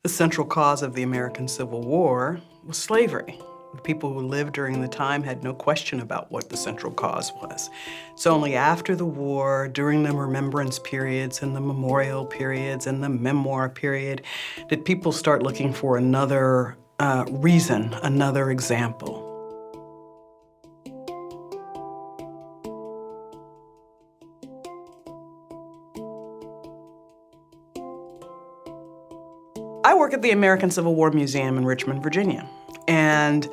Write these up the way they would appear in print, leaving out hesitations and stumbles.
The central cause of the American Civil War was slavery. The people who lived during the time had no question about what the central cause was. It's only after the war, during the remembrance periods and the memorial periods and the memoir period, did people start looking for another reason, another example. I work at the American Civil War Museum in Richmond, Virginia, and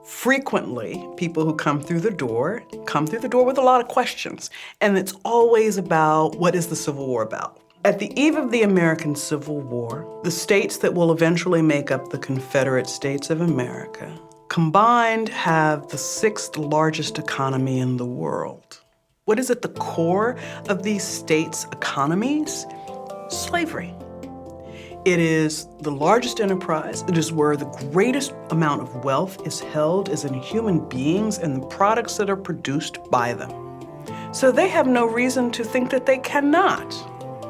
frequently people who come through the door with a lot of questions, and it's always about what is the Civil War about. At the eve of the American Civil War, the states that will eventually make up the Confederate States of America combined have the sixth largest economy in the world. What is at the core of these states' economies? Slavery. It is the largest enterprise. It is where the greatest amount of wealth is held is in human beings and the products that are produced by them. So they have no reason to think that they cannot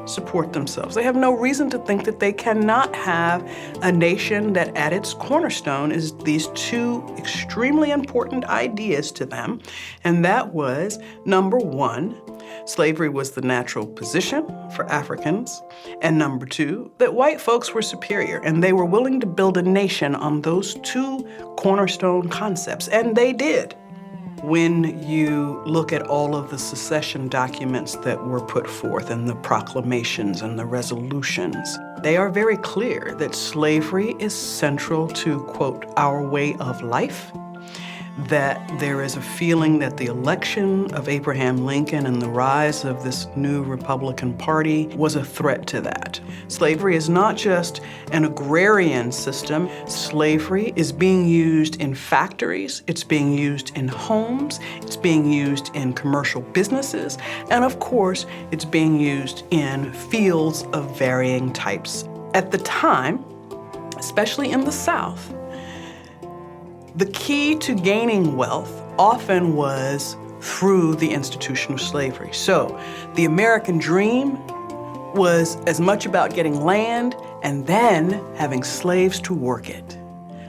support themselves. They have no reason to think that they cannot have a nation that at its cornerstone is these two extremely important ideas to them. And that was, number one, slavery was the natural position for Africans, and number two, that white folks were superior, and they were willing to build a nation on those two cornerstone concepts, and they did. When you look at all of the secession documents that were put forth and the proclamations and the resolutions, they are very clear that slavery is central to, quote, our way of life, that there is a feeling that the election of Abraham Lincoln and the rise of this new Republican Party was a threat to that. Slavery is not just an agrarian system. Slavery is being used in factories, it's being used in homes, it's being used in commercial businesses, and of course, it's being used in fields of varying types. At the time, especially in the South, the key to gaining wealth often was through the institution of slavery. So the American dream was as much about getting land and then having slaves to work it.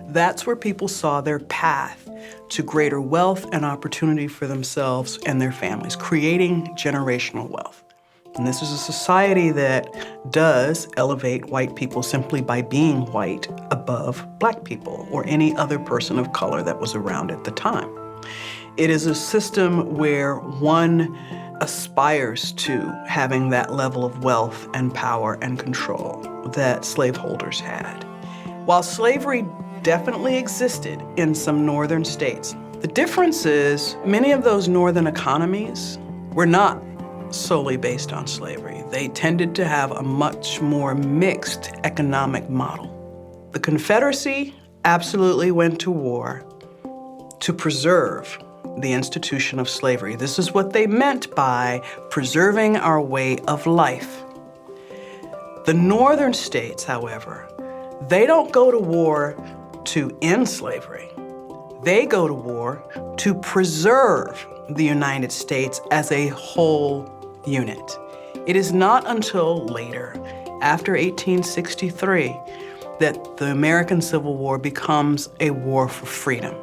That's where people saw their path to greater wealth and opportunity for themselves and their families, creating generational wealth. And this is a society that does elevate white people simply by being white above black people or any other person of color that was around at the time. It is a system where one aspires to having that level of wealth and power and control that slaveholders had. While slavery definitely existed in some northern states, the difference is many of those northern economies were not solely based on slavery. They tended to have a much more mixed economic model. The Confederacy absolutely went to war to preserve the institution of slavery. This is what they meant by preserving our way of life. The northern states, however, they don't go to war to end slavery. They go to war to preserve the United States as a whole unit. It is not until later, after 1863, that the American Civil War becomes a war for freedom.